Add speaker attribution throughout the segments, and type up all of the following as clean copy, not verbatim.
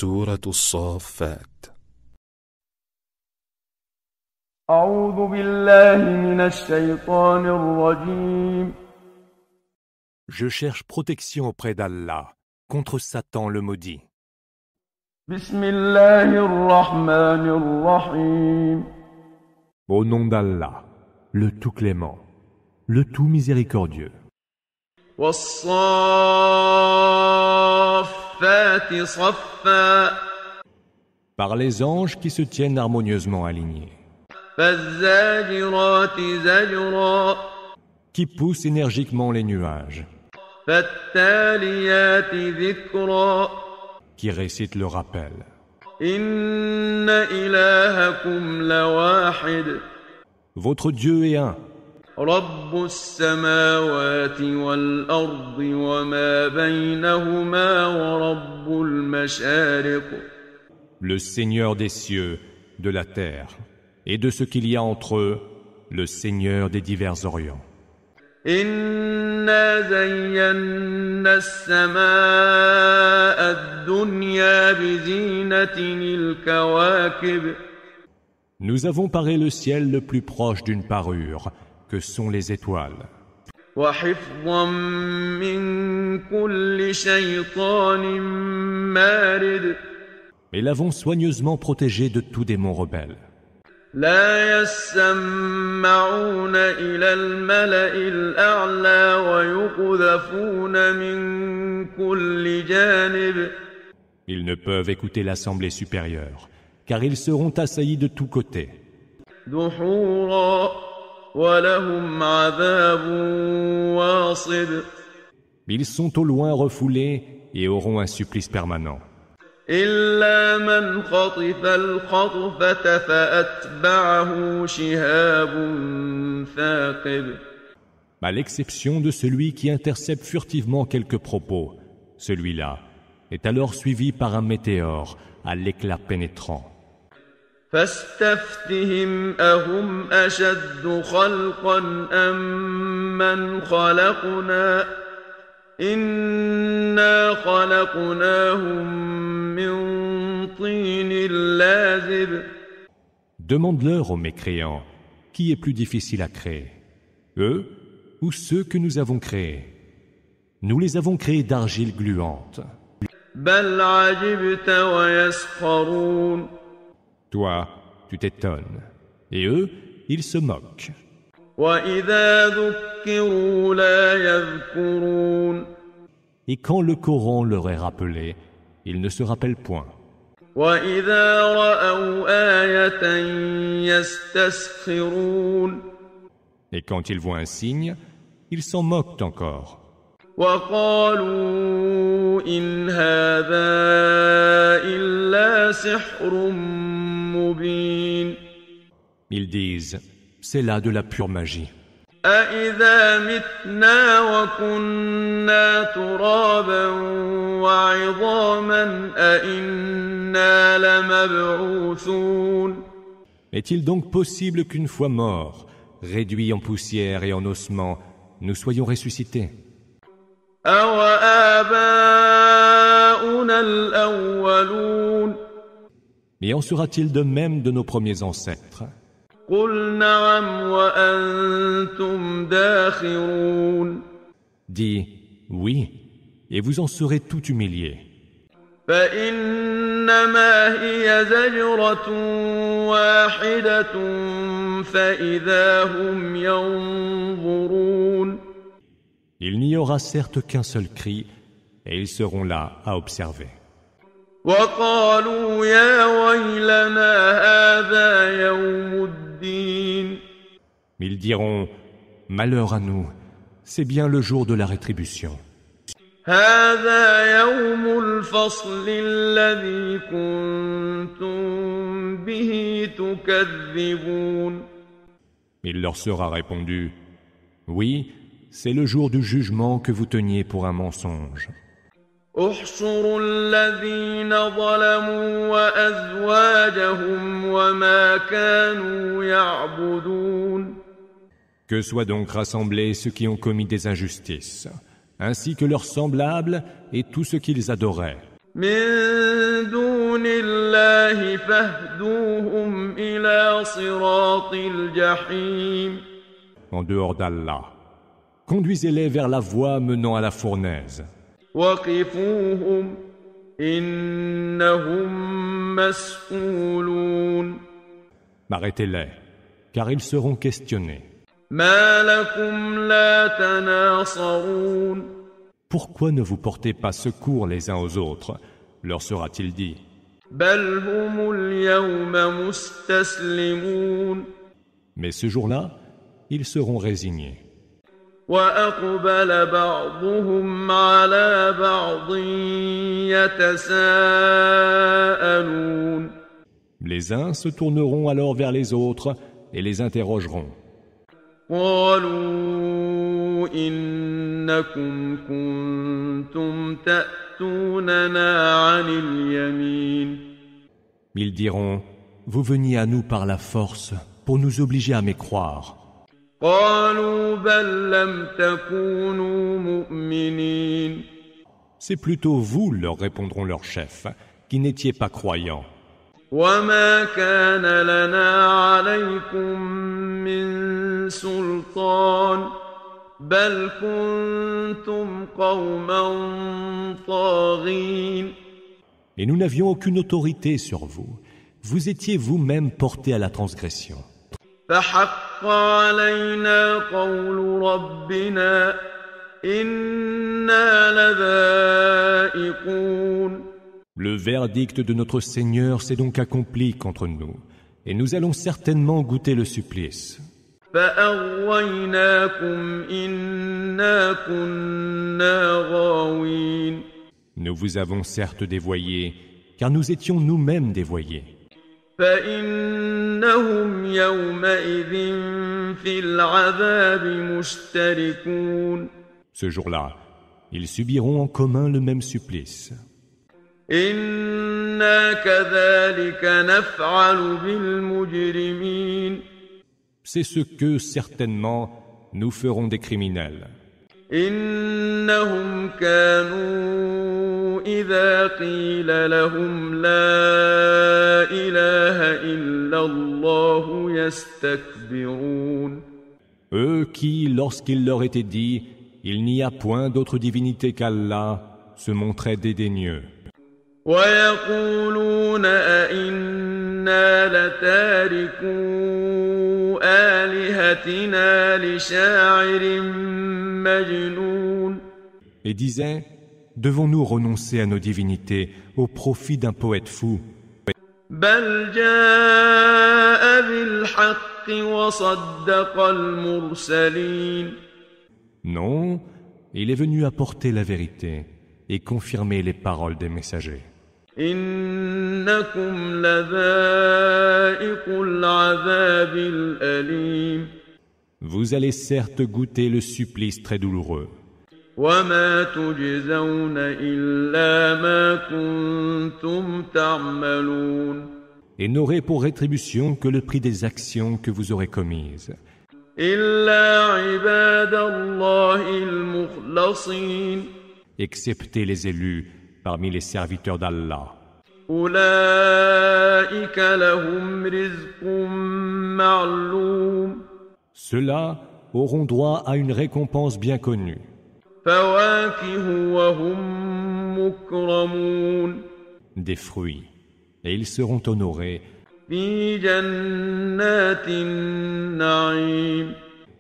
Speaker 1: سورة الصافات.
Speaker 2: أعوذ بالله من الشيطان الرجيم.
Speaker 3: Je cherche protection auprès d'Allah contre Satan le maudit.
Speaker 2: بسم الله الرحمن الرحيم.
Speaker 3: Au nom d'Allah, le tout clément, le tout miséricordieux.
Speaker 2: والصافات صفا.
Speaker 3: Par les anges qui se tiennent harmonieusement alignés.
Speaker 2: فالزاجرات زجرا.
Speaker 3: Qui poussent énergiquement les nuages.
Speaker 2: فالتاليات ذكرا.
Speaker 3: Qui récitent le rappel.
Speaker 2: إن إلهكم لواحد.
Speaker 3: Votre Dieu est un.
Speaker 2: رب السماوات والأرض وما بينهما ورب المشارق.
Speaker 3: Le Seigneur des cieux, de la terre, et de ce qu'il y a entre eux, le Seigneur des divers orients.
Speaker 2: إنا زينا السماء الدنيا بزينة الكواكب.
Speaker 3: Nous avons paré le ciel le plus proche d'une parure, que sont les étoiles.
Speaker 2: وحفظا من كل شيطان مارد.
Speaker 3: Et l'avons soigneusement protégé de tout démon rebelle.
Speaker 2: لا يسمعون إلى الملأ الأعلى ويقذفون من كل جانب.
Speaker 3: Ils ne peuvent écouter l'assemblée supérieure, car ils seront assaillis de tous côtés.
Speaker 2: دحورا ولهم عذاب واصب.
Speaker 3: Ils sont au loin refoulés et auront un supplice permanent.
Speaker 2: إلا من خطف الخطفة فأتبعه شهاب ثاقب.
Speaker 3: À l'exception de celui qui intercepte furtivement quelques propos, celui-là est alors suivi par un météore à l'éclat pénétrant.
Speaker 2: فاستفتهم أهم أشد خلقا أم من خلقنا إنا خلقناهم من طين لازب.
Speaker 3: Demande-leur aux mécréants, qui est plus difficile à créer, eux ou ceux que nous avons créés? Nous les avons créés d'argile gluante.
Speaker 2: بل عجبت ويسخرون.
Speaker 3: Toi, tu t'étonnes, et eux, ils se moquent.
Speaker 2: وإذا ذكروا لا يذكرون.
Speaker 3: Et quand le Coran leur est rappelé, ils ne se rappellent point.
Speaker 2: وإذا رأوا آية يستسخرون.
Speaker 3: Et quand ils voient un signe, ils s'en moquent encore.
Speaker 2: وقالوا إن هذا إلا سحر مبين.
Speaker 3: Ils disent, c'est là de la pure magie.
Speaker 2: أإذا متنا وكنا ترابا وعظاما أإنا لمبعوثون.
Speaker 3: Est-il donc possible qu'une fois morts, réduits en poussière et en ossements, nous soyons ressuscités?
Speaker 2: أَوَآبَاؤُنَا الْأَوَّلُونَ.
Speaker 3: Mais en sera-t-il de même de nos premiers ancêtres?
Speaker 2: قُلْ نَعَمْ وَأَنْتُمْ دَاخِرُونَ.
Speaker 3: Dis, oui, et vous en serez tout humiliés.
Speaker 2: فَإِنَّمَا هِيَ زَجْرَةٌ وَاحِدَةٌ فَإِذَا هُمْ يَنظُرُونَ.
Speaker 3: Il n'y aura certes qu'un seul cri, et ils seront là à observer.
Speaker 2: وَقَالُوا يَا وَيْلَنَا هَذَا يَوْمُ الدِّينِ.
Speaker 3: Ils diront, malheur à nous, c'est bien le jour de la rétribution.
Speaker 2: هَذَا يَوْمُ الْفَصْلِ الَّذِي كُنتُم بِهِ تُكَذِّبُونَ.
Speaker 3: Il leur sera répondu, oui, c'est le jour du jugement que vous teniez pour un mensonge.
Speaker 2: احشروا الذين ظلموا وأزواجهم وما كانوا يعبدون.
Speaker 3: Que soient donc rassemblés ceux qui ont commis des injustices, ainsi que leurs semblables et tout ce qu'ils adoraient.
Speaker 2: من دون الله فاهدوهم إلى صراط الجحيم
Speaker 3: En dehors d'Allah, conduisez-les vers la voie menant à la fournaise.
Speaker 2: وقفوهم إنهم مسؤولون
Speaker 3: Arrêtez-les, car ils seront questionnés.
Speaker 2: ما لكم لا تناصرون
Speaker 3: Pourquoi ne vous portez pas secours les uns aux autres, leur sera-t-il dit.
Speaker 2: بل هم اليوم مستسلمون
Speaker 3: Mais ce jour-là, ils seront résignés.
Speaker 2: وأقبل بعضهم على بعض يتساءلون
Speaker 3: Les uns se tourneront alors vers les autres et les interrogeront.
Speaker 2: قالوا إنكم كنتم تأتوننا عن اليمين
Speaker 3: Ils diront, vous veniez à nous par la force pour nous obliger à mécroire.
Speaker 2: قالوا بل لم تكونوا مؤمنين
Speaker 3: C'est plutôt vous, leur répondront leurs chefs, qui n'étiez pas croyants.
Speaker 2: وما كان لنا عليكم من سلطان بل كنتم قوما طاغين
Speaker 3: Et nous n'avions aucune autorité sur vous. Vous étiez vous-même portés à la transgression.
Speaker 2: فحق علينا قول ربنا إنا لذائقون
Speaker 3: Le verdict de notre Seigneur s'est donc accompli contre nous, et nous allons certainement goûter le supplice.
Speaker 2: فأغويناكم إنا كنا غاوين
Speaker 3: Nous vous avons certes dévoyés, car nous étions nous-mêmes dévoyés.
Speaker 2: فإنهم يومئذ في العذاب مشتركون
Speaker 3: Ce jour-là, ils subiront en commun le même supplice.
Speaker 2: إنا كذلك نفعل بالمجرمين
Speaker 3: C'est ce que, certainement, nous ferons des criminels.
Speaker 2: إنهم كانوا إذا قيل لهم لا إله إلا الله يستكبرون
Speaker 3: Eux qui, lorsqu'il leur était dit « Il n'y a point d'autre divinité qu'Allah », se montraient dédaigneux.
Speaker 2: ويقولون أئنا لتاركو آلهتنا لشاعر مجنون
Speaker 3: Et disaient « Devons-nous renoncer à nos divinités au profit d'un poète fou ?»
Speaker 2: بل جاء بالحق وصدق المرسلين
Speaker 3: Non, il est venu apporter la vérité et confirmer les paroles des messagers.
Speaker 2: إنكم لذائق العذاب الأليم
Speaker 3: Vous allez certes goûter le supplice très douloureux.
Speaker 2: وما تجزون إلا ما كنتم تعملون
Speaker 3: Et n'aurez pour rétribution que le prix des actions que vous aurez commises.
Speaker 2: إلا عباد الله المخلصين
Speaker 3: Excepté les élus parmi les serviteurs d'Allah.
Speaker 2: أولئك لهم رزق معلوم
Speaker 3: Ceux-là auront droit à une récompense bien connue.
Speaker 2: فواكه وهم مكرمون
Speaker 3: Des fruits. Et ils seront honorés
Speaker 2: في جنات النعيم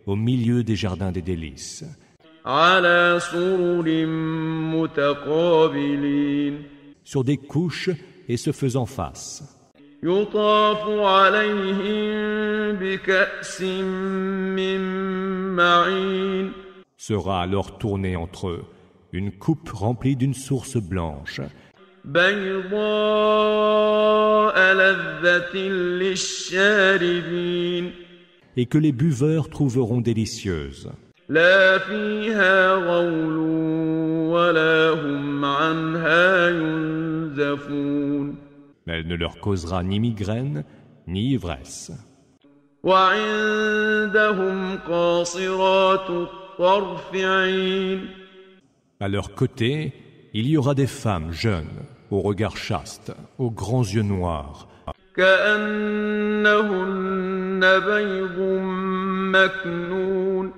Speaker 3: au milieu des jardins des délices,
Speaker 2: على سرر متقابلين
Speaker 3: sur des couches et se faisant face.
Speaker 2: يطاف عليهم بكأس من معين
Speaker 3: Sera alors tournée entre eux une coupe remplie d'une source blanche,
Speaker 2: بيضاء لذة للشاربين
Speaker 3: et que les buveurs trouveront délicieuse.
Speaker 2: لا فيها غول ولا هم عنها ينزفون
Speaker 3: Elle ne leur causera ni migraine, ni ivresse.
Speaker 2: وعندهم قاصرات الطرف عين
Speaker 3: À leur côté, il y aura des femmes jeunes, aux regards chastes, aux grands yeux noirs,
Speaker 2: كأنهن بيض مكنون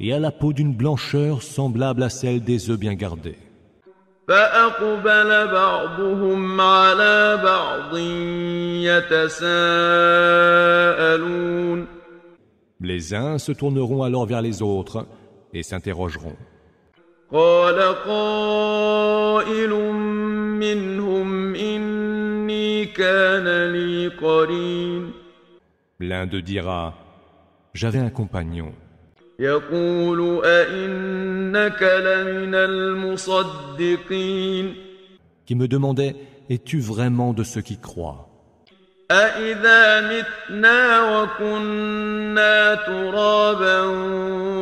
Speaker 3: et à la peau d'une blancheur semblable à celle des œufs bien gardés.
Speaker 2: فأقبل بعضهم على بعض يتساءلون
Speaker 3: Les uns se tourneront alors vers les autres et s'interrogeront.
Speaker 2: قال قائل منهم إني كان لي قرين
Speaker 3: L'un d'eux dira, « J'avais un compagnon.
Speaker 2: يقول أئنك لمن المصدقين
Speaker 3: Qui me demandait, es-tu vraiment de ceux qui croient?
Speaker 2: أإذا متنا وكنا ترابا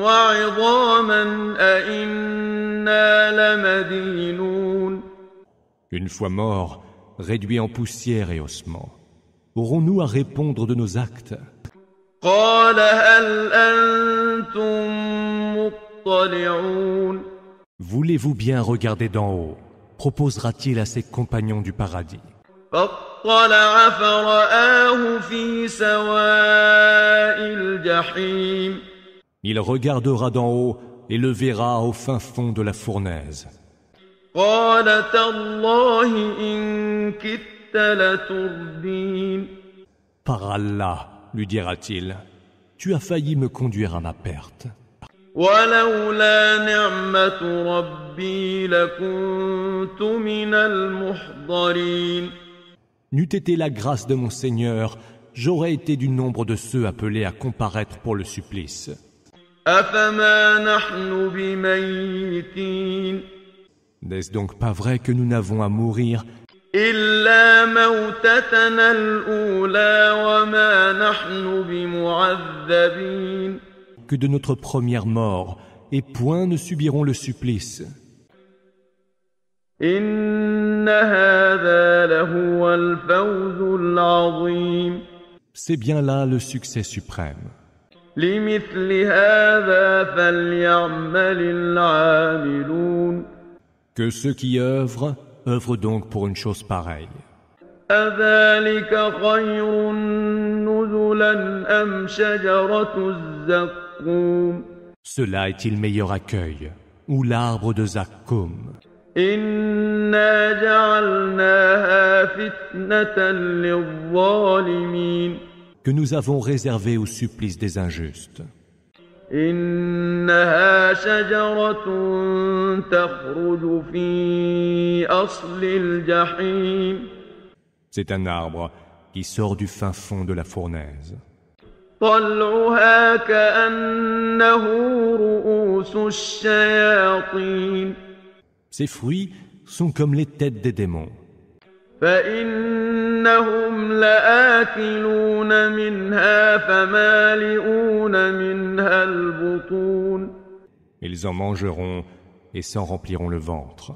Speaker 2: وعظاما أإنا لمدينون
Speaker 3: Une fois morts, réduits en poussière et ossements, aurons-nous à répondre de nos actes?
Speaker 2: قال هل أنتم مطلعون
Speaker 3: Voulez-vous bien regarder d'en haut? Proposera-t-il à ses compagnons du paradis?
Speaker 2: فاطلع فرآه في سواء الجحيم
Speaker 3: Il regardera d'en haut et le verra au fin fond de la fournaise.
Speaker 2: قال تالله إن كدت لتردين
Speaker 3: Par Allah, lui dira-t-il, tu as failli me conduire à ma perte.
Speaker 2: ولولا نعمة ربي لكنت من المحضرين
Speaker 3: N'eût été la grâce de mon Seigneur, j'aurais été du nombre de ceux appelés à comparaître pour le supplice.
Speaker 2: أفما نحن بميتين
Speaker 3: N'est-ce donc pas vrai que nous n'avons à mourir
Speaker 2: إلا موتتنا الأولى وما نحن بمعذبين
Speaker 3: que de notre première mort, et point ne subiront le supplice?
Speaker 2: إن هذا لهو الفوز العظيم
Speaker 3: C'est bien là le succès suprême.
Speaker 2: لمثل هذا فليعمل العاملون
Speaker 3: Que ceux qui œuvrent donc pour une chose pareille.
Speaker 2: أذلك خير نزلا أم شجرة الزقوم
Speaker 3: Cela est-il meilleur accueil, ou l'arbre de Zakkoum?
Speaker 2: إنا جعلناها فتنة للظالمين
Speaker 3: Que nous avons réservé au supplice des injustes.
Speaker 2: إنها شجرة تخرج في أصل الجحيم
Speaker 3: C'est un arbre qui sort du fin fond de la fournaise.
Speaker 2: طلعها كأنه رؤوس الشياطين
Speaker 3: Ses fruits sont comme les têtes des démons.
Speaker 2: فإنهم لآكلون منها فمالئون منها البطون
Speaker 3: Ils en mangeront et s'en rempliront le ventre.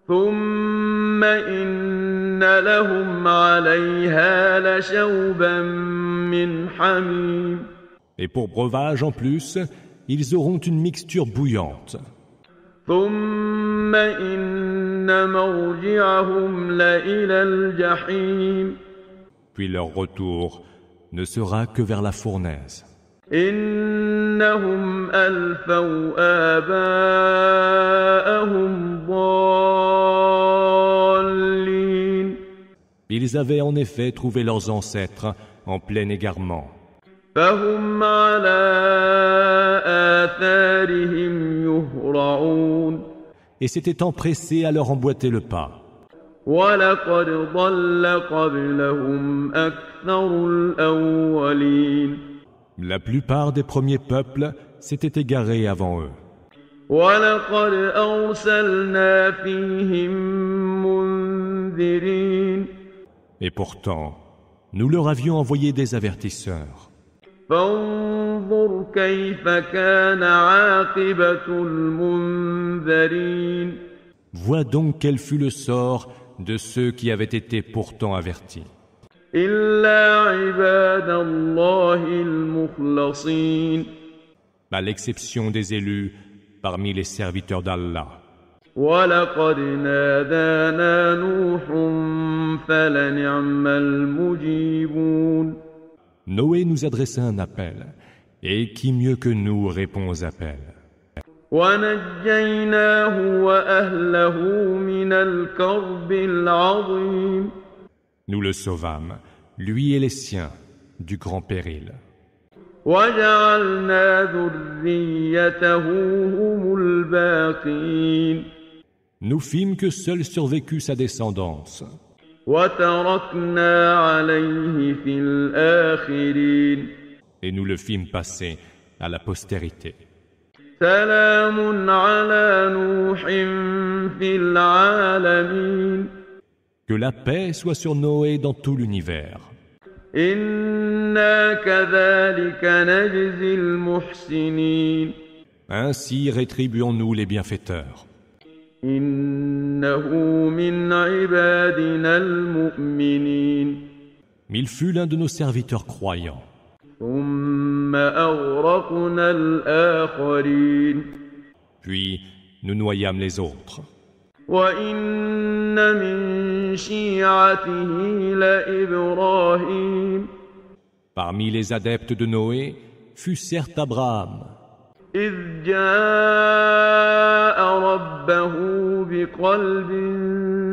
Speaker 2: ثم إن لهم عليها لشوبا من حميم
Speaker 3: Et pour breuvage en plus, ils auront une mixture bouillante.
Speaker 2: ثم إن مرجعهم لإلى الجحيم
Speaker 3: Puis leur retour ne sera que vers la fournaise.
Speaker 2: إنهم ألفوا آباءهم ضالين
Speaker 3: Ils avaient en effet trouvé leurs ancêtres en plein égarement.
Speaker 2: فهم على آثارهم يهرعون
Speaker 3: Et s'étaient empressés à leur emboîter le pas.
Speaker 2: ولقد ضل قبلهم أكثر الأولين
Speaker 3: La plupart des premiers peuples s'étaient égarés avant eux.
Speaker 2: ولقد أرسلنا فيهم منذرين
Speaker 3: Et pourtant, nous leur avions envoyé des avertisseurs.
Speaker 2: فانظر كيف كان عاقبة المنذرين
Speaker 3: Vois donc quel fut le sort de ceux qui avaient été pourtant avertis.
Speaker 2: إلا عباد الله المخلصين
Speaker 3: À l'exception des élus parmi les serviteurs d'Allah.
Speaker 2: ولقد نادانا نوح فلنعم المجيبون
Speaker 3: Noé nous adressa un appel, et qui mieux que nous répond aux appels.
Speaker 2: ونجيناه وأهله من الكرب العظيم
Speaker 3: Nous le sauvâmes, lui et les siens, du grand péril.
Speaker 2: وجعلنا ذريته هم الباقين
Speaker 3: Nous fîmes que seul survécut sa descendance,
Speaker 2: وتركنا عليه في الآخرين
Speaker 3: et nous le fîmes passer à la postérité.
Speaker 2: سلام على نوح في العالمين
Speaker 3: Que la paix soit sur Noé dans tout l'univers.
Speaker 2: إنا كذلك نجزي المحسنين
Speaker 3: Ainsi rétribuons-nous les bienfaiteurs.
Speaker 2: إنه من عبادنا المؤمنين
Speaker 3: Il fut l'un de nos serviteurs croyants.
Speaker 2: ثم أغرقنا الآخرين
Speaker 3: Puis nous noyâmes les autres.
Speaker 2: وإن من شيعته لإبراهيم
Speaker 3: Parmi les adeptes de Noé fut certes Abraham,
Speaker 2: إذ جاء ربه بقلب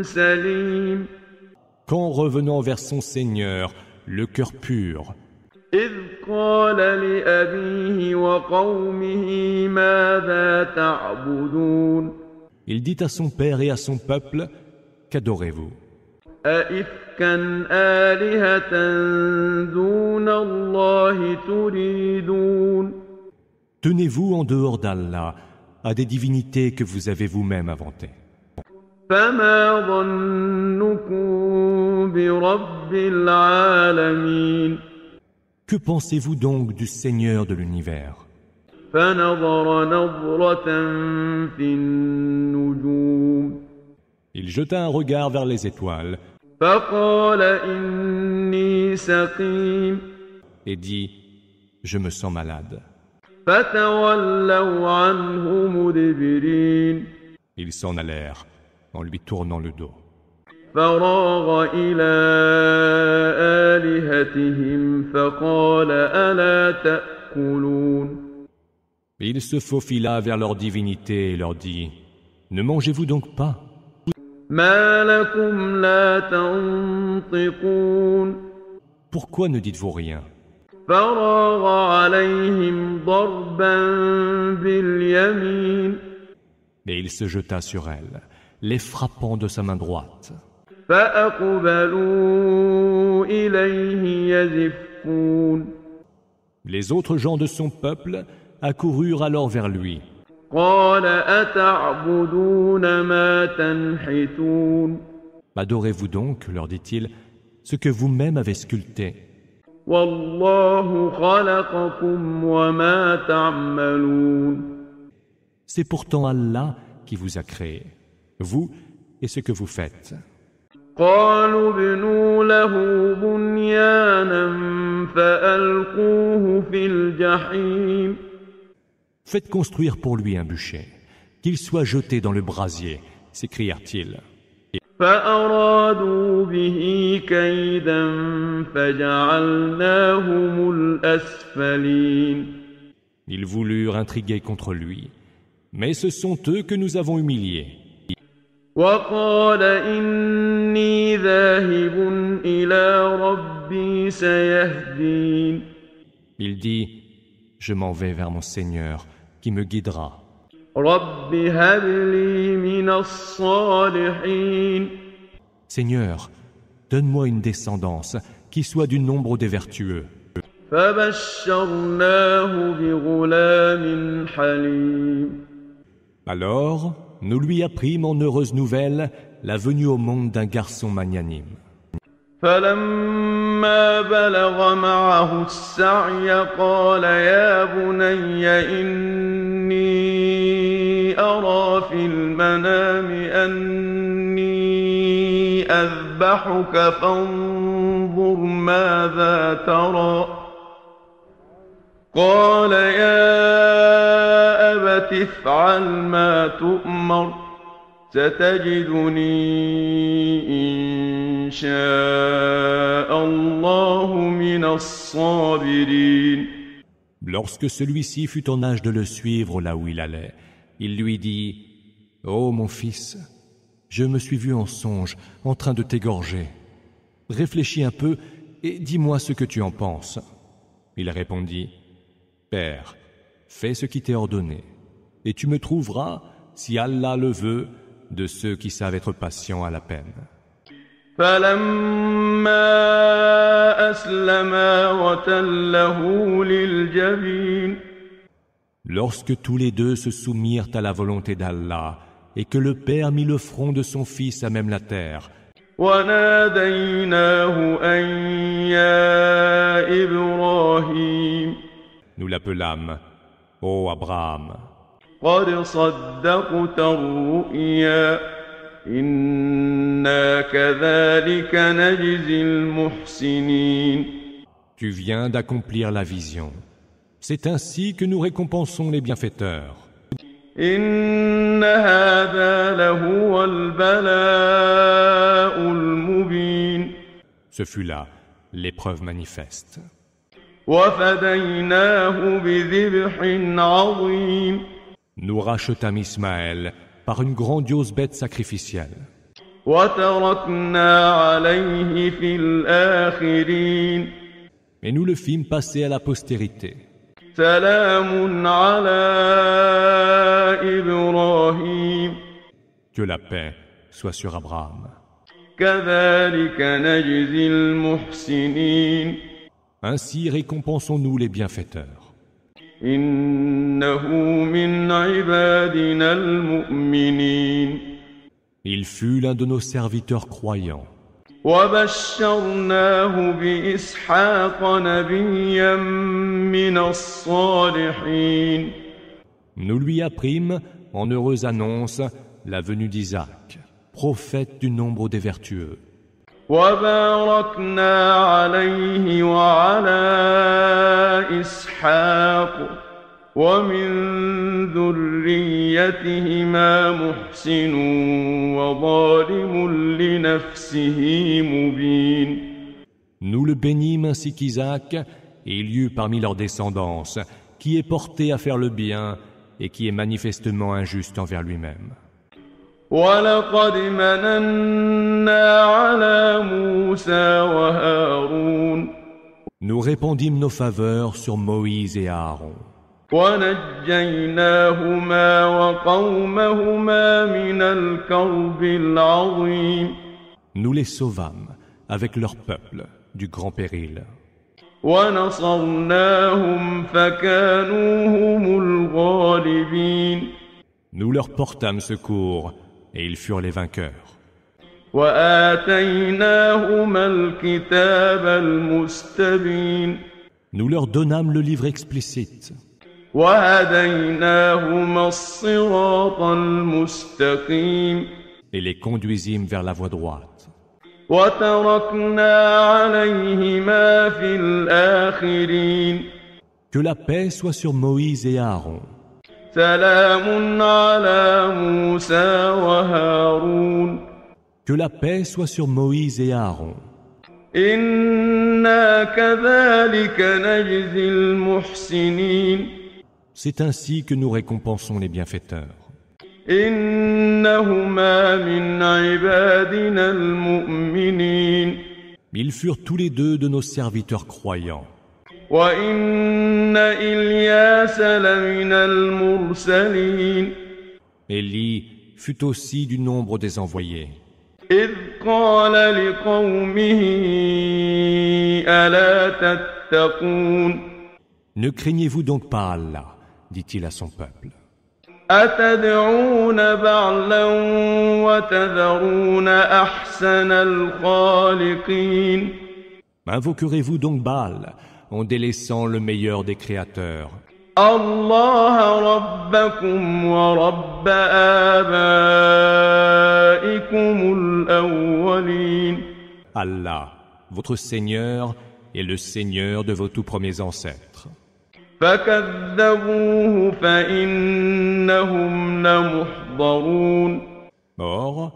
Speaker 2: سليم
Speaker 3: quand revenant vers son Seigneur, le cœur pur,
Speaker 2: إذ قال لأبيه وقومه ماذا تعبدون
Speaker 3: il dit à son père et à son peuple, qu'adorez-vous?
Speaker 2: أئفكا آلهة دون الله تريدون
Speaker 3: Tenez-vous en dehors d'Allah à des divinités que vous avez vous-même inventées.
Speaker 2: فما ظنكم برب العالمين
Speaker 3: Que pensez-vous donc du Seigneur de l'univers?
Speaker 2: فنظر نظرة في النجوم
Speaker 3: Il jeta un regard vers les étoiles
Speaker 2: فقال إني سقيم
Speaker 3: et dit, je me sens malade.
Speaker 2: فتولوا عنه مدبرين
Speaker 3: Ils s'en allèrent en lui tournant le dos.
Speaker 2: فراغ إلى آلهتهم فقال ألا تأكلون
Speaker 3: Il se faufila vers leur divinité et leur dit, ne mangez-vous donc pas?
Speaker 2: ما لكم لا تنطقون
Speaker 3: Pourquoi ne dites-vous rien?
Speaker 2: فراغ عليهم ضربا باليمين
Speaker 3: Et il se jeta sur elle, les frappant de sa main droite.
Speaker 2: فأقبلوا إليه يزفون
Speaker 3: Les autres gens de son peuple accoururent alors vers lui.
Speaker 2: قال أتعبدون ما تنحتون
Speaker 3: Adorez-vous donc, leur dit-il, ce que vous-même avez sculpté.
Speaker 2: والله خلقكم وما تعملون
Speaker 3: C'est pourtant Allah qui vous a créé, vous et ce que vous faites.
Speaker 2: قالوا ابنوا له بنيانا فألقوه في الجحيم
Speaker 3: Faites construire pour lui un bûcher, qu'il soit jeté dans le brasier, s'écrièrent-ils.
Speaker 2: فأرادوا به كيدا فجعلناهم الأسفلين
Speaker 3: Ils voulurent intriguer contre lui, mais ce sont eux que nous avons humiliés.
Speaker 2: وقال إني ذاهب إلى ربي سيهدين
Speaker 3: Il dit, je m'en vais vers mon Seigneur, qui me guidera.
Speaker 2: رب هب لي من الصالحين
Speaker 3: Seigneur, donne-moi une descendance qui soit du nombre des vertueux.
Speaker 2: فبشرناه بغلام حليم
Speaker 3: Alors, nous lui apprîmes en heureuse nouvelle la venue au monde d'un garçon magnanime.
Speaker 2: فلما بلغ معه السعي قال يا بني إني أرى في المنام أني أذبحك فانظر ماذا ترى قال يا أبت افعل ما تؤمر ستجدني إن شاء الله من الصابرين.
Speaker 3: Lorsque celui-ci fut en âge de le suivre là où il allait, il lui dit « Ô mon fils, je me suis vu en songe en train de t'égorger. Réfléchis un peu et dis-moi ce que tu en penses. » Il répondit « Père, fais ce qui t'est ordonné, et tu me trouveras, si Allah le veut, de ceux qui savent être patients à la peine. »
Speaker 2: فلما أسلما وتله للجبين.
Speaker 3: Lorsque tous les deux se soumirent à la volonté d'Allah et que le père mit le front de son fils à même la terre,
Speaker 2: وناديناه أن يا إبراهيم.
Speaker 3: nous l'appelâmes « Ô Abraham,
Speaker 2: قد صدقت الرؤيا إنا كذلك نجزي المحسنين.
Speaker 3: tu viens d'accomplir la vision. C'est ainsi que nous récompensons les bienfaiteurs.
Speaker 2: إن هذا لهو البلاء المبين.
Speaker 3: Ce fut là l'épreuve manifeste.
Speaker 2: وفديناه بذبح عظيم.
Speaker 3: Nous rachetâmes Ismaël par une grandiose bête sacrificielle.
Speaker 2: وتركنا عليه في الآخرين.
Speaker 3: Et nous le fîmes passer à la postérité.
Speaker 2: سلام على إبراهيم.
Speaker 3: Que la paix soit sur Abraham.
Speaker 2: كذلك نجزي المحسنين.
Speaker 3: Ainsi récompensons-nous les bienfaiteurs.
Speaker 2: إنه من عبادنا المؤمنين.
Speaker 3: Il fut l'un de nos serviteurs croyants.
Speaker 2: وبشرناه بإسحاق نبيا من الصالحين.
Speaker 3: Nous lui apprîmes, en heureuse annonce, la venue d'Isaac, prophète du nombre des vertueux.
Speaker 2: وباركنا عليه وعلى إسحاق ومن ذريتهما محسن وظالم لنفسه مبين.
Speaker 3: Nous le bénîmes ainsi qu'Isaac, et il y eut parmi leur descendance qui est porté à faire le bien et qui est manifestement injuste envers lui-même.
Speaker 2: ولقد مننا على موسى وهارون.
Speaker 3: Nous répandîmes nos faveurs sur Moïse et Aaron.
Speaker 2: ونجيناهما وقومهما من الكرب العظيم.
Speaker 3: Nous les sauvâmes avec leur peuple du grand péril.
Speaker 2: ونصرناهم فكانوا هم الغالبين.
Speaker 3: Nous leur portâmes secours et ils furent les vainqueurs.
Speaker 2: وآتيناهما الكتاب المستبين.
Speaker 3: Nous leur donnâmes le livre explicite.
Speaker 2: وهديناهما الصراط المستقيم.
Speaker 3: Et les conduisîmes vers la voie droite.
Speaker 2: وتركنا عليهما في الآخرين.
Speaker 3: Que la paix soit sur Moïse et Aaron.
Speaker 2: سلام على موسى وهارون.
Speaker 3: Que la paix soit sur Moïse et Aaron.
Speaker 2: إنا كذلك نجزي المحسنين.
Speaker 3: C'est ainsi que nous récompensons les bienfaiteurs.
Speaker 2: إنهما من عبادنا المؤمنين.
Speaker 3: Ils furent tous les deux de nos serviteurs croyants.
Speaker 2: وإن إلياس لمن المرسلين.
Speaker 3: Élie fut aussi du nombre des envoyés.
Speaker 2: إذ قال لقومه ألا تتقون.
Speaker 3: Ne craignez-vous donc pas Allah, dit-il à son peuple.
Speaker 2: أتدعون بعلا وتذرون أحسن الخالقين.
Speaker 3: Invoquerez-vous donc Baal en délaissant le meilleur des créateurs,
Speaker 2: الله ربكم ورب آبائكم الأولين.
Speaker 3: Allah, votre Seigneur, est le Seigneur de vos tout premiers ancêtres.
Speaker 2: فكذبوه فإنهم لمحضرون.
Speaker 3: Or,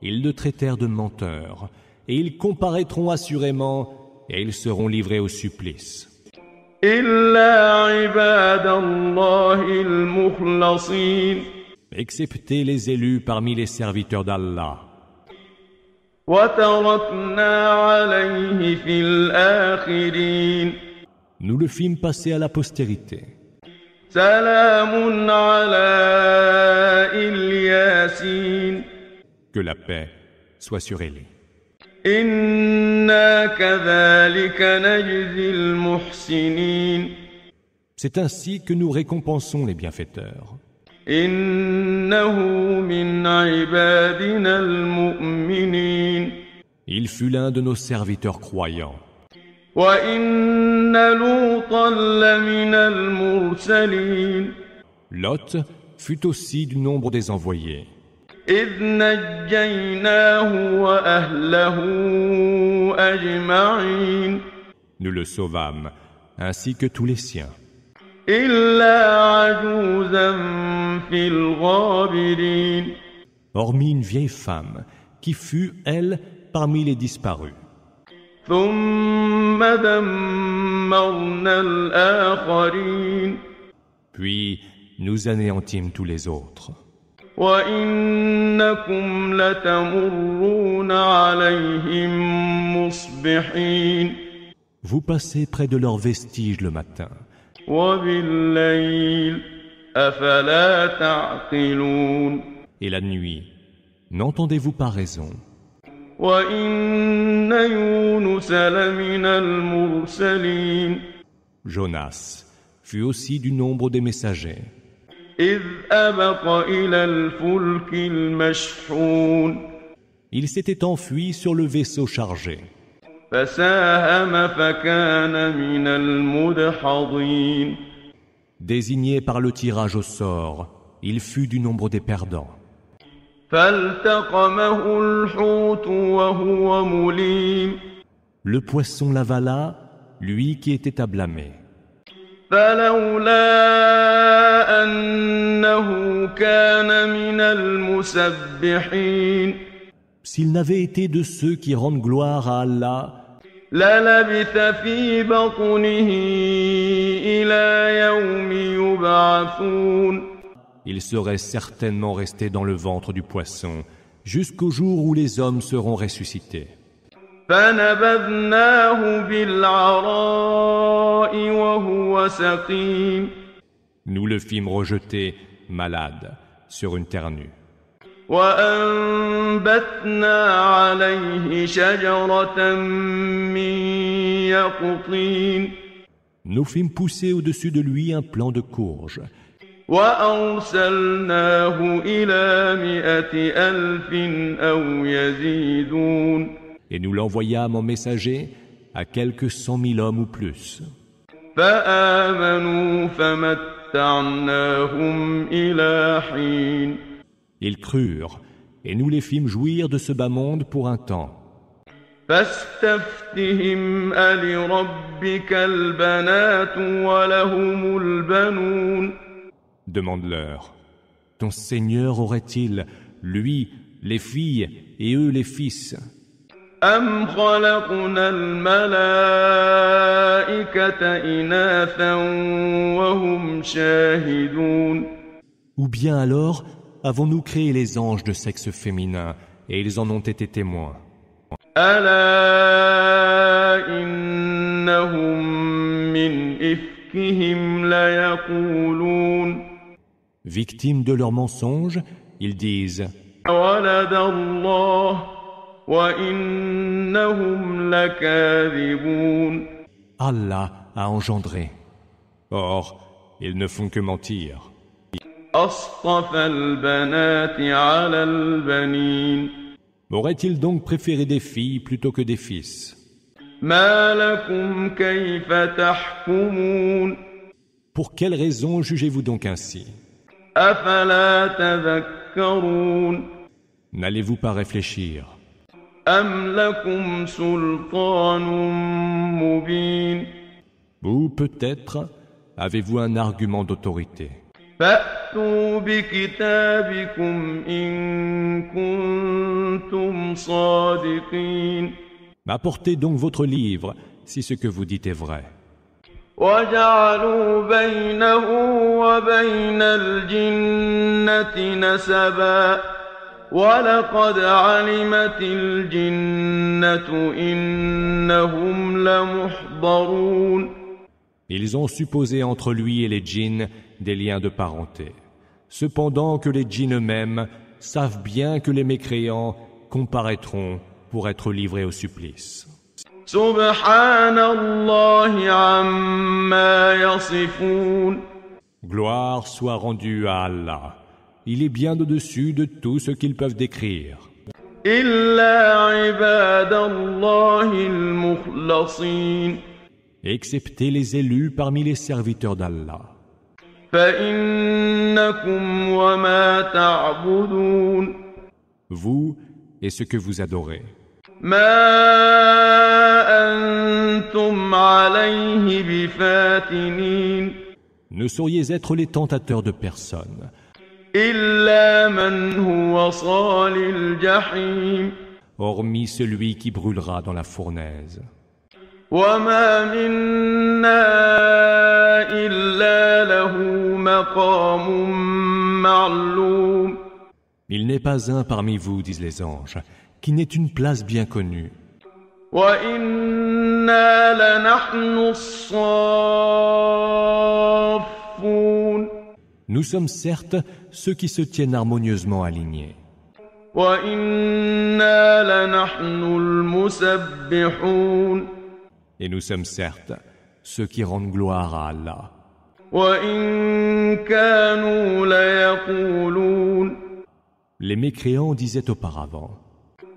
Speaker 3: ils le traitèrent de menteur, et ils comparaîtront assurément, et ils seront livrés au supplice.
Speaker 2: إلا عباد الله المخلصين
Speaker 3: Excepté les élus parmi les serviteurs d'Allah.
Speaker 2: وتركنا عليه في الآخرين
Speaker 3: Nous le fîmes passer à la postérité.
Speaker 2: سلام على الياسين
Speaker 3: Que la paix soit sur Élie.
Speaker 2: إنا كذلك نجزي المحسنين
Speaker 3: C'est ainsi que nous récompensons les bienfaiteurs.
Speaker 2: إنه من عبادنا المؤمنين
Speaker 3: Il fut l'un de nos serviteurs croyants.
Speaker 2: وإن لوطا لمن المرسلين
Speaker 3: Lot fut aussi du nombre des envoyés.
Speaker 2: إذ نجيناه وأهله أجمعين
Speaker 3: Nous le sauvâmes, ainsi que tous les siens.
Speaker 2: إلا عجوزا في الغابرين
Speaker 3: Hormis une vieille femme, qui fut, elle, parmi les disparus.
Speaker 2: ثم دمرنا الآخرين
Speaker 3: Puis, nous anéantîmes tous les autres.
Speaker 2: وإنكم لتمرون عليهم مصبحين
Speaker 3: Vous passez près de leurs vestiges le matin.
Speaker 2: وبالليل أفلا تعقلون
Speaker 3: Et la nuit, n'entendez-vous pas raison?
Speaker 2: وإن يونس لمن المرسلين
Speaker 3: Jonas fut aussi du nombre des messagers.
Speaker 2: إذ أبق إلى الفلك المشحون
Speaker 3: Il s'était enfui sur le vaisseau chargé.
Speaker 2: فساهم فكان من المدحضين
Speaker 3: Désigné par le tirage au sort, il fut du nombre des perdants.
Speaker 2: فالتقمه الحوت وهو مليم
Speaker 3: Le poisson l'avala, lui qui était à blâmer.
Speaker 2: فلولا أنه كان من المسبحين
Speaker 3: S'il n'avait été de ceux qui rendent gloire à Allah,
Speaker 2: للبث في بطنه إلى يوم يبعثون
Speaker 3: il serait certainement resté dans le ventre du poisson jusqu'au jour où les hommes seront ressuscités.
Speaker 2: فنبذناه بالعراء وهو سقيم
Speaker 3: Nous le fîmes rejeter, malade, sur une terre nue.
Speaker 2: وأنبتنا عليه شجرة من يقطين
Speaker 3: Nous fîmes pousser au-dessus de lui un plant de courge.
Speaker 2: وأرسلناه إلى 100,000 أو يزيدون
Speaker 3: Et nous l'envoyâmes en messager à quelques 100 000 hommes ou plus.
Speaker 2: فآمنوا فمتعناهم إلى حين
Speaker 3: Ils crurent, et nous les fîmes jouir de ce bas monde pour un temps.
Speaker 2: فاستفتهم ألربك البنات ولهم البنون
Speaker 3: Demande-leur, ton Seigneur aurait-il, lui, les filles, et eux les fils?
Speaker 2: أم خلقنا الملائكة إناثا وهم شاهدون
Speaker 3: Ou bien alors, avons-nous créé les anges de sexe féminin, et ils en ont été témoins?
Speaker 2: ألا إنهم من إفكهم ليقولون
Speaker 3: Victimes de leurs mensonges, ils disent
Speaker 2: ولد الله وإنهم لكاذبون
Speaker 3: Allah a engendré. Or, ils ne font que mentir.
Speaker 2: أصطفى البنات على البنين
Speaker 3: Aurait-il donc préféré des filles plutôt que des fils?
Speaker 2: ما لكم كيف تحكمون
Speaker 3: Pour quelle raison jugez-vous donc ainsi?
Speaker 2: أفلا تذكرون
Speaker 3: N'allez-vous pas réfléchir?
Speaker 2: أم لكم سلطان مبين
Speaker 3: Ou peut-être avez-vous un argument d'autorité?
Speaker 2: فأتوا فأتوا بكتابكم إن كنتم صادقين.
Speaker 3: Apportez donc votre livre, si ce que vous dites est vrai.
Speaker 2: وجعلوا بينه وبين الجنة نسبا ولقد علمت الجنة إنهم لمحضرون.
Speaker 3: Ils ont supposé entre lui et les djinns des liens de parenté. Cependant que les djinns eux-mêmes savent bien que les mécréants comparaîtront pour être livrés au supplice.
Speaker 2: Subhanallah amma yasifun.
Speaker 3: Gloire soit rendue à Allah. Il est bien au-dessus de tout ce qu'ils peuvent décrire.
Speaker 2: Illa ibadallahi al-mukhlasin.
Speaker 3: Excepté les élus parmi les serviteurs d'Allah.
Speaker 2: فإنكم وما تعبدون.
Speaker 3: Vous et ce que vous adorez.
Speaker 2: ما أنتم عليه بفاتنين.
Speaker 3: Ne sauriez être les tentateurs de personne.
Speaker 2: إلا من هو صال الجحيم.
Speaker 3: Hormis celui qui brûlera dans la fournaise.
Speaker 2: وما منا إلا له مقام معلوم.
Speaker 3: Il n'est pas un parmi vous, disent les anges, qui n'ait une place bien connue.
Speaker 2: وإنا لنحن الصافون.
Speaker 3: Nous sommes certes ceux qui se tiennent harmonieusement alignés.
Speaker 2: وإنا لنحن المسبحون.
Speaker 3: Et nous sommes certes ceux qui rendent gloire à Allah.
Speaker 2: وإن كانوا ليقولون.
Speaker 3: Les mécréants disaient auparavant,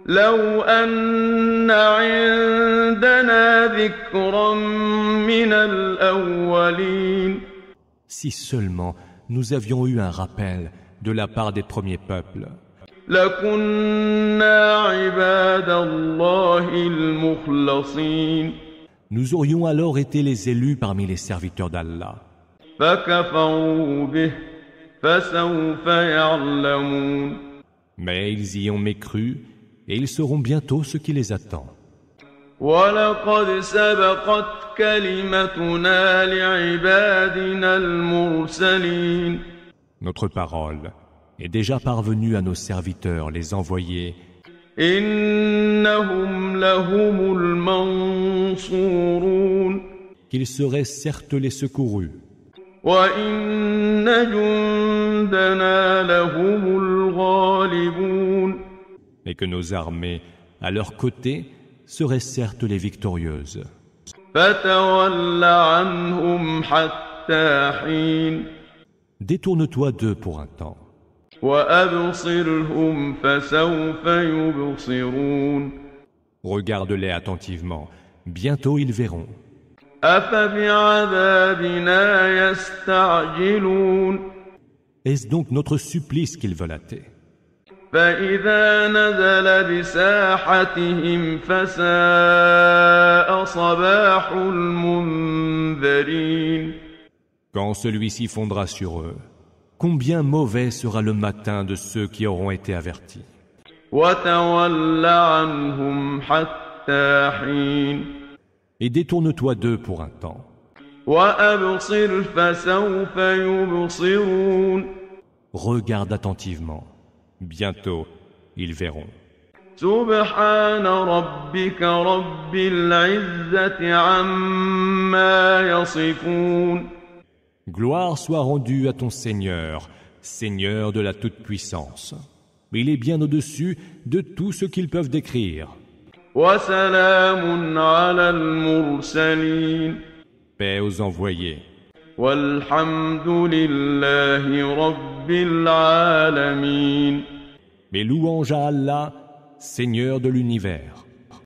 Speaker 2: لو أن عندنا ذكرا من الأولين.
Speaker 3: si seulement nous avions eu un rappel de la part des premiers peuples,
Speaker 2: لكنا عباد الله المخلصين.
Speaker 3: nous aurions alors été les élus parmi les serviteurs d'Allah.
Speaker 2: فكفروا به فسوف يعلمون.
Speaker 3: Mais ils y ont mécru et ils sauront bientôt ce qui les attend.
Speaker 2: ولقد سبقت كلمتنا لعبادنا المرسلين.
Speaker 3: Notre parole est déjà parvenue à nos serviteurs, les envoyés.
Speaker 2: إنهم لهم المنصورون.
Speaker 3: Qu'ils seraient certes les secourus.
Speaker 2: وإن جندنا لهم الغالبون.
Speaker 3: Et que nos armées, à leur côté, seraient certes les victorieuses.
Speaker 2: فتول عنهم حتى حين.
Speaker 3: Détourne-toi d'eux pour un temps.
Speaker 2: وأبصرهم فسوف يبصرون.
Speaker 3: Regarde-les attentivement. Bientôt ils verront.
Speaker 2: أفبعذابنا يستعجلون.
Speaker 3: Est-ce donc notre supplice qu'ils veulent hâter?
Speaker 2: فإذا نزل بساحتهم فساء صباح المنذرين.
Speaker 3: Quand celui-ci fondra sur eux, combien mauvais sera le matin de ceux qui auront été avertis.
Speaker 2: وتول عنهم حتى حين.
Speaker 3: Et détourne-toi d'eux pour un temps.
Speaker 2: وأبصر فسوف يبصرون.
Speaker 3: Regarde attentivement. Bientôt, ils verront.
Speaker 2: سبحان ربك رب العزة عما يصفون.
Speaker 3: Gloire soit rendue à ton Seigneur, Seigneur de la toute-puissance. Il est bien au-dessus de tout ce qu'ils peuvent décrire.
Speaker 2: وسلام على المرسلين.
Speaker 3: Paix aux envoyés.
Speaker 2: والحمد لله رب العالمين.
Speaker 3: Mais louange à Allah, Seigneur de l'univers.